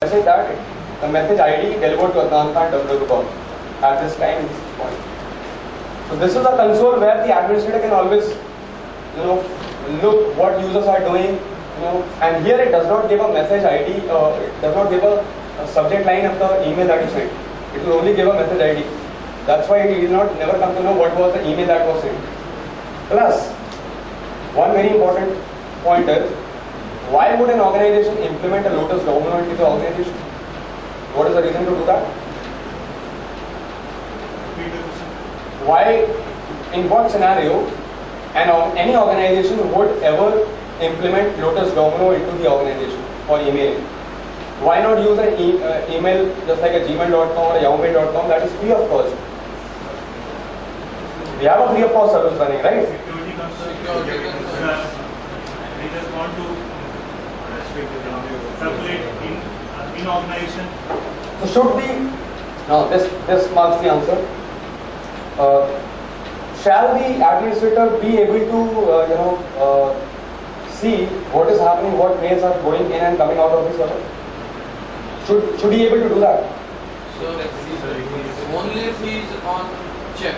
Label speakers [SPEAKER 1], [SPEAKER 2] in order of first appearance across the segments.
[SPEAKER 1] message that the message ID delivered to Adnan Khan www.com at this time, this point. So this is a console where the administrator can always, look what users are doing, and here it does not give a message ID, it does not give a subject line of the email that you sent. It will only give a message ID. That's why you will not never come to know what was the email that was sent. Plus, one very important point is, why would an organization implement a Lotus domino into the organization? What is the reason to do that? Why, in what scenario, any organization would ever implement Lotus domino into the organization for emailing? Why not use an email just like a gmail.com or a yahoo.com that is free of cost? We have a free of cost service running, right?
[SPEAKER 2] Security concerns. They just want to circulate in organization.
[SPEAKER 1] So should we, now this marks the answer. Shall the administrator be able to see what is happening, what mails are going in and coming out of the server? Should he be able to do that?
[SPEAKER 3] So only if he is on check.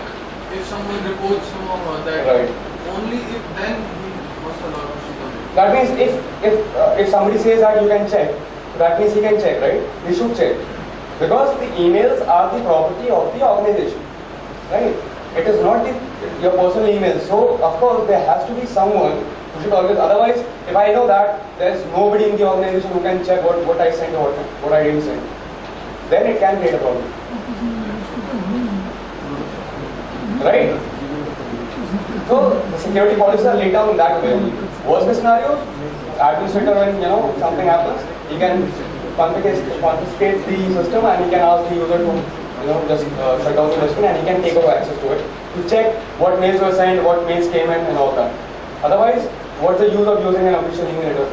[SPEAKER 3] If someone reports him or that,
[SPEAKER 1] right.
[SPEAKER 3] Only if then he must allow us to come in.
[SPEAKER 1] That means if somebody says that you can check, that means he can check, right? He should check. Because the emails are the property of the organization, right? It is not your personal email. So of course there has to be someone who should always, otherwise if I know that there is nobody in the organization who can check what I sent or what I didn't send, then it can create a problem. Right? So the security policies are laid down in that way. Worst case scenario, administrator, when something happens, he can confiscate the system and he can ask the user to just shut down the machine, and he can take over access to it to check what mails were sent, what mails came in, and all that. Otherwise, what's the use of using an official email address?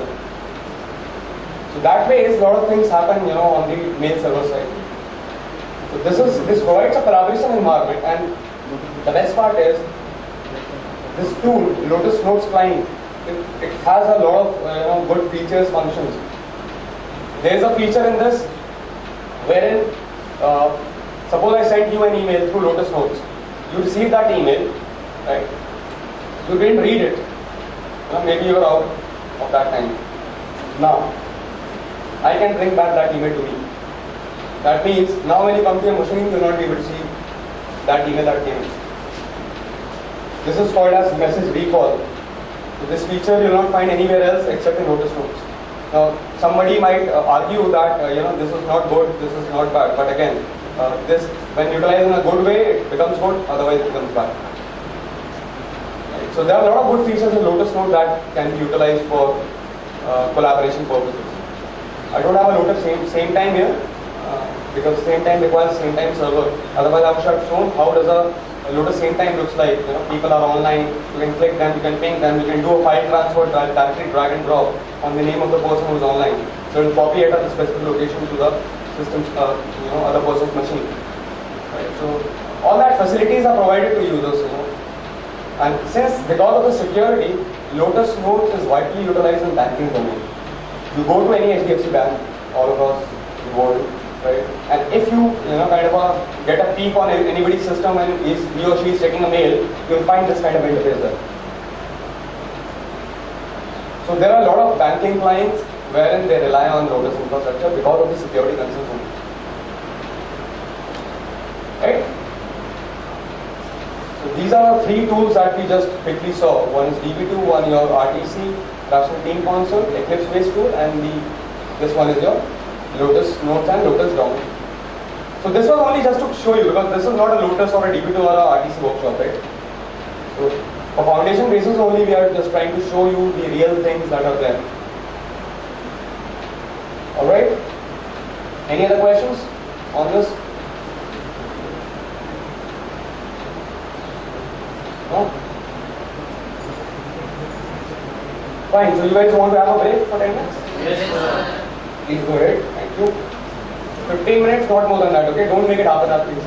[SPEAKER 1] So that way, a lot of things happen, on the mail server side. So this provides a collaboration environment, and the best part is this tool, Lotus Notes client. It has a lot of good features, functions. There is a feature in this wherein, suppose I sent you an email through Lotus Notes. You received that email, right? You didn't read it. Maybe you are out of that time. Now, I can bring back that email to me. That means now when you come to your machine, you will not be able to see that email that came in. This is called as message recall. So this feature you will not find anywhere else except in Lotus Notes. Now, somebody might argue that this is not good, this is not bad. But again, this when utilized in a good way, it becomes good. Otherwise, it becomes bad. Right. So there are a lot of good features in Lotus Notes that can be utilized for collaboration purposes. I don't have a Lotus same time here because same time requires same time server. Otherwise, I should have shown how does a Lotus same time looks like. People are online. You can click them, you can ping them, you can do a file transfer directly, drag and drop on the name of the person who is online. So it will copy it at a specific location to the system's, other person's machine. Right. So all that facilities are provided to users. And since because of the security, Lotus Notes is widely utilized in banking domain. You go to any HDFC bank all across the world, right? And if you get a peek on anybody's system and he or she is checking a mail, you will find this kind of interface there. So there are a lot of banking clients wherein they rely on Lotus infrastructure because of the security concerns only. Right? So these are three tools that we just quickly saw. One is DB2, one your RTC, Rational Team Console, Eclipse-based tool, and this one is your Lotus Notes and Lotus Domino. So this was only just to show you, because this is not a Lotus or a DB2 or a RTC workshop, right? So for foundation basis only, we are just trying to show you the real things that are there. Alright? Any other questions on this? No? Fine, so you guys want to have a break for 10 minutes?
[SPEAKER 3] Yes, sir.
[SPEAKER 1] Please go ahead. Thank you. 15 minutes, not more than that, okay? Don't make it half an hour, please.